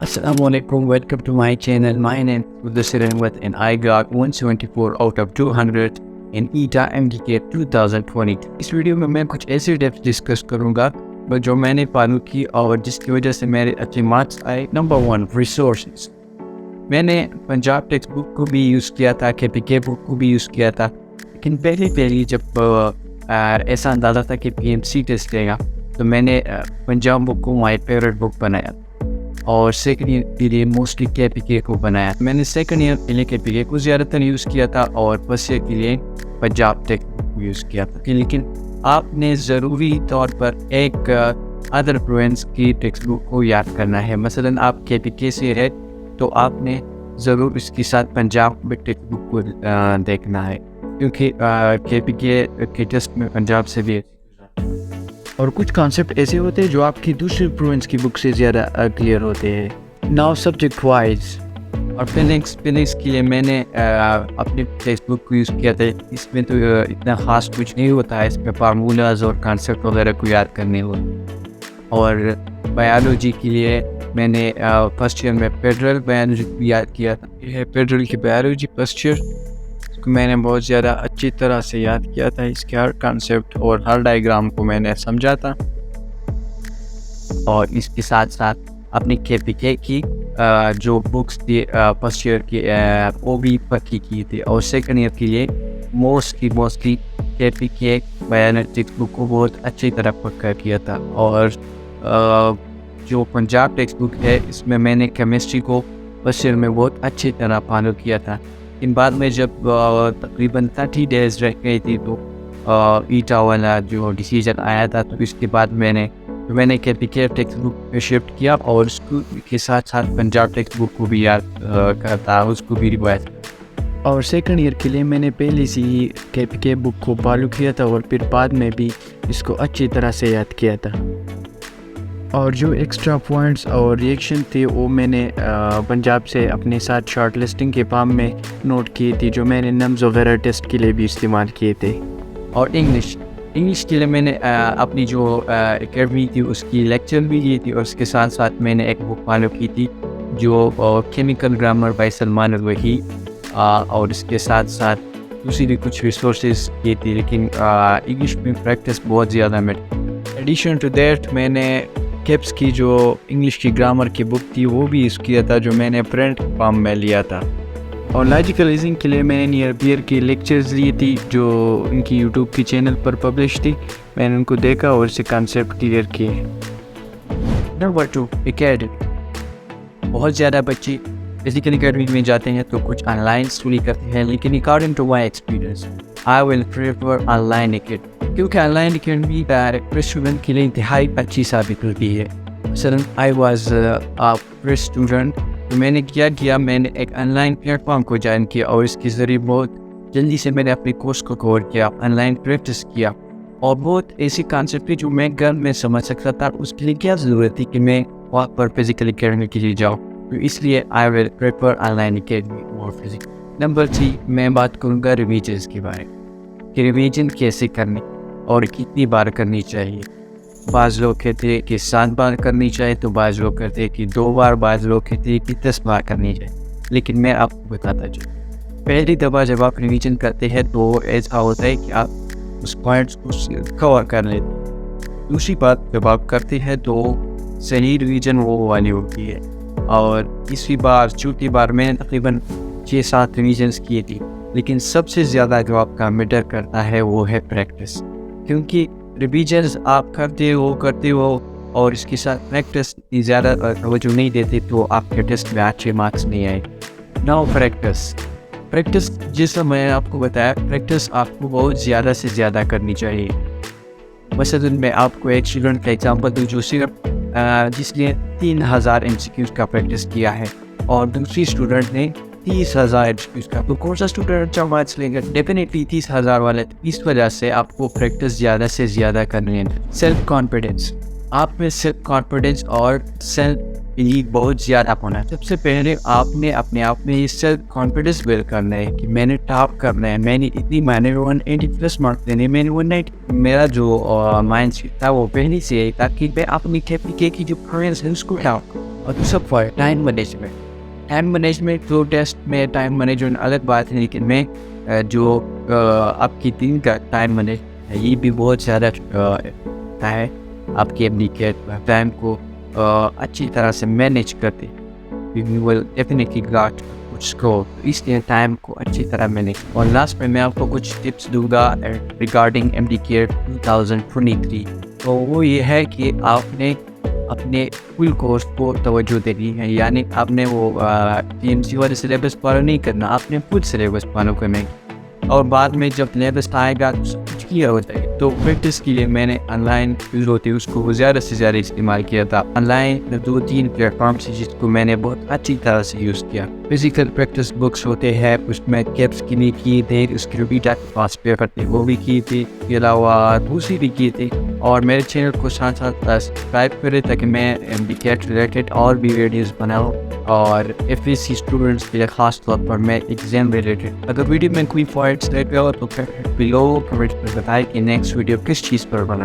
Assalamualaikum, welcome to my channel. My name is Mudassir Ahmed and I got 174 out of 200 in ETA MDCAT 2020. इस video में मैं कुछ ऐसे tips discuss करूंगा जो मैंने फॉलो की और जिसकी वजह से मेरे अच्छे मार्क्स आए। Number 1, resources. मैंने पंजाब टेक्स्ट बुक को भी यूज़ किया था, KPK बुक को भी यूज़ किया था, लेकिन पहले जब ऐसा अंदाज़ा था कि PMC टेस्ट लेगा तो मैंने पंजाब बुक को माई फेवरेट बुक बनाया और सेकंड ईयर के लिए मोस्टली KPK को बनाया। मैंने सेकंड ईयर के लिए KPK को ज़्यादातर यूज़ किया था और फर्स्ट ईयर के लिए पंजाब टेक्स्ट बुक यूज़ किया था। लेकिन आपने ज़रूरी तौर पर एक अदर प्रोविंस की टेक्स्ट बुक को याद करना है। मसलन आप KPK से है तो आपने ज़रूर इसके साथ पंजाब टेक्स्ट बुक को देखना है, क्योंकि KPK के टेस्ट में पंजाब से भी और कुछ कॉन्सेप्ट ऐसे होते हैं जो आपकी दूसरी प्रोविंस की बुक से ज़्यादा क्लियर होते हैं। नाउ सब्जेक्ट वाइज और फिलिंग्स के लिए मैंने अपनी टेक्स्ट बुक को यूज़ किया था। इसमें तो इतना ख़ास कुछ नहीं होता है, इसमें फार्मूलाज और कॉन्सेप्ट वगैरह को याद करने होते। और बायोलॉजी के लिए मैंने फर्स्ट ईयर में फेडरल बायोलॉजी को याद किया था। यह है फेडरल की बायोलॉजी फर्स्ट ईयर, मैंने बहुत ज़्यादा अच्छी तरह से याद किया था। इसके हर कॉन्सेप्ट और हर डायग्राम को मैंने समझा था और इसके साथ साथ अपनी KPK की जो बुक्स थी फर्स्ट ईयर की वो भी पक्की की थी और सेकंड ईयर के लिए मोस्टली KPK बायोलॉजी बुक को बहुत अच्छी तरह पक्का किया था। और जो पंजाब टेक्स्ट बुक है इसमें मैंने केमिस्ट्री को फर्स्ट ईयर में बहुत अच्छी तरह फॉलो किया था। इन बाद में जब तकरीबन 30 डेज़ रह गई थी तो ईटा वाला जो डिसीजन आया था, तो इसके बाद मैंने KPK टेक्स्ट बुक पे शिफ्ट किया और उसको के साथ साथ पंजाब टेक्स्ट बुक को भी याद करता, उसको भी रिवाइज। और सेकंड ईयर के लिए मैंने पहले से ही KPK बुक को फॉलो किया था और फिर बाद में भी इसको अच्छी तरह से याद किया था। और जो एक्स्ट्रा पॉइंट्स और रिएक्शन थे वो मैंने पंजाब से अपने साथ शॉर्ट लिस्टिंग के फॉर्म में नोट किए थे, जो मैंने नम्स वगैरह टेस्ट के लिए भी इस्तेमाल किए थे। और इंग्लिश के लिए मैंने अपनी जो एकेडमी थी उसकी लेक्चर भी ली थी और उसके साथ साथ मैंने एक बुक फॉलो की थी जो केमिकल ग्रामर बाय सलमान वही, और इसके साथ साथ दूसरी भी कुछ रिसोर्सेज की थी, लेकिन इंग्लिश में प्रैक्टिस बहुत ज़्यादा मिली। एडिशन टू दैट मैंने केप्स की जो इंग्लिश की ग्रामर की बुक थी वो भी यूज़ किया था, जो मैंने प्रिंट फॉर्म में लिया था। और लॉजिकल रीजनिंग के लिए मैंने नियर बियर की लेक्चर्स ली थी जो उनकी यूट्यूब की चैनल पर पब्लिश थी। मैंने उनको देखा और उससे कॉन्सेप्ट क्लियर किए। Number 2, academy. बहुत ज़्यादा बच्चे फिजिकल एकेडमी में जाते हैं तो कुछ ऑनलाइन स्टडी करते हैं, लेकिन according to my experience I will prefer online academy, क्योंकि ऑनलाइन एकेडमी डायरेक्ट स्टूडेंट के लिए इंतहाई अच्छी साबित होती है। मसलन आई वॉज अ स्टूडेंट, तो मैंने क्या किया, मैंने एक ऑनलाइन प्लेटफॉर्म को ज्वाइन किया और इसके ज़रिए बहुत जल्दी से मैंने अपने कोर्स को कवर किया, ऑनलाइन प्रैक्टिस किया और बहुत ऐसी कॉन्सेप्ट थी जो मैं घर में समझ सकता था। उसके लिए क्या ज़रूरत थी कि मैं वहाँ पर फिजिकल एकेडमी के लिए जाऊँ, तो इसलिए आई विल प्रेफर ऑनलाइन एकेडमी और फिजिकल। नंबर 3, मैं बात करूँगा रिवीजन्स के बारे में कि रिवीजन कैसे करनी और कितनी बार करनी चाहिए। बाज़ लोग कहते हैं कि 7 बार करनी चाहिए, तो बाज़ लोग कहते हैं कि 2 बार, बाज़ लोग कहते हैं कि 10 बार करनी चाहिए। लेकिन मैं आपको बताता चलूँ, पहली दफ़ा जब आप रिवीजन करते हैं तो ऐसा होता है कि आप उस पॉइंट्स को कवर कर लेते हैं। दूसरी बात, जब आप करते हैं तो सही रिवीजन वो वाली होती है। और तीसरी बार, चौथी बार मैंने तकरीबन 6-7 रिवीजन्स किए थी, लेकिन सबसे ज़्यादा जो आपका मैटर करता है वो है प्रैक्टिस, क्योंकि रिवीजन्स आप करते हो और इसके साथ प्रैक्टिस ज़्यादा तवज्जो नहीं देते तो आपके टेस्ट में अच्छे मार्क्स नहीं आए। नाउ प्रैक्टिस जैसा मैं आपको बताया, प्रैक्टिस आपको बहुत ज़्यादा से ज़्यादा करनी चाहिए। मसलन मैं आपको एक स्टूडेंट का एग्जांपल दूँ जो सिर्फ जिसने 3000 MCQs का प्रैक्टिस किया है और दूसरी स्टूडेंट ने 30,000 MCQs का, तो कौन सा स्टूडेंट अच्छा मार्क्स लेगा? डेफिनेटली 30,000 वाले। इस वजह से आपको प्रैक्टिस ज़्यादा से ज़्यादा करनी है। सेल्फ कॉन्फिडेंस, आप में सेल्फ कॉन्फिडेंस और सेल्फ बिलीव बहुत ज़्यादा होना है। सबसे पहले आपने अपने आप में ये सेल्फ कॉन्फिडेंस बिल्ड करना है कि मैंने टॉप करना है, मैंने 180+ मार्क्स देने, मैंने 190। मेरा जो माइंड सेट था वो पहले से है ताकि मैं अपनी KPK की जो प्रोग्रेस है उसको टॉप। اور دوسرا ٹائم مینجمنٹ. ٹائم مینجمنٹ تو ٹیسٹ میں ٹائم مینجمنٹ الگ بات ہے, لیکن میں جو آپ کی دن کا ٹائم مینج ہے یہ بھی بہت زیادہ ہے. آپ کے MDCAT ٹائم کو اچھی طرح سے مینیج کرتے you will definitely got کچھ اسکور, اس لیے ٹائم کو اچھی طرح مینیج. اور لاسٹ میں آپ کو کچھ ٹپس دوں گا ریگارڈنگ MDCAT 2023. تو وہ یہ ہے کہ آپ نے اپنے فل کورس کو توجہ دینی ہے, یعنی آپ نے وہ TMC والے سلیبس فالو نہیں کرنا, آپ نے فل سلیبس فالو کرنا ہے. اور بعد میں جب سلیبس آئے گا کچھ کیا ہوتا ہے تو پریکٹس کے لیے میں نے آن لائن یوز ہوتی ہے اس کو زیادہ سے زیادہ استعمال کیا تھا. آن لائن 2-3 پلیٹ فارمس جس کو میں نے بہت اچھی طرح سے یوز کیا. فزیکل پریکٹس بکس ہوتے ہیں, اس میں کیپس کے لیے کیے تھے, اس کے بیٹا کے پاس پے کرتے وہ بھی کیے تھے, اس کے علاوہ دوسری بھی کیے تھے. اور میرے چینل کو ساتھ ساتھ سبسکرائب کرے تاکہ میں MDCAT ریلیٹڈ اور بھی ویڈیوز بناؤں, اور FSC اسٹوڈنٹس کے لیے خاص طور پر میں ایگزام ریلیٹڈ. اگر ویڈیو میں کوئی پوائنٹس رہ گیا ہو تو بلو کمنٹ میں بتائیں کہ نیکسٹ ویڈیو کس چیز پر بنا.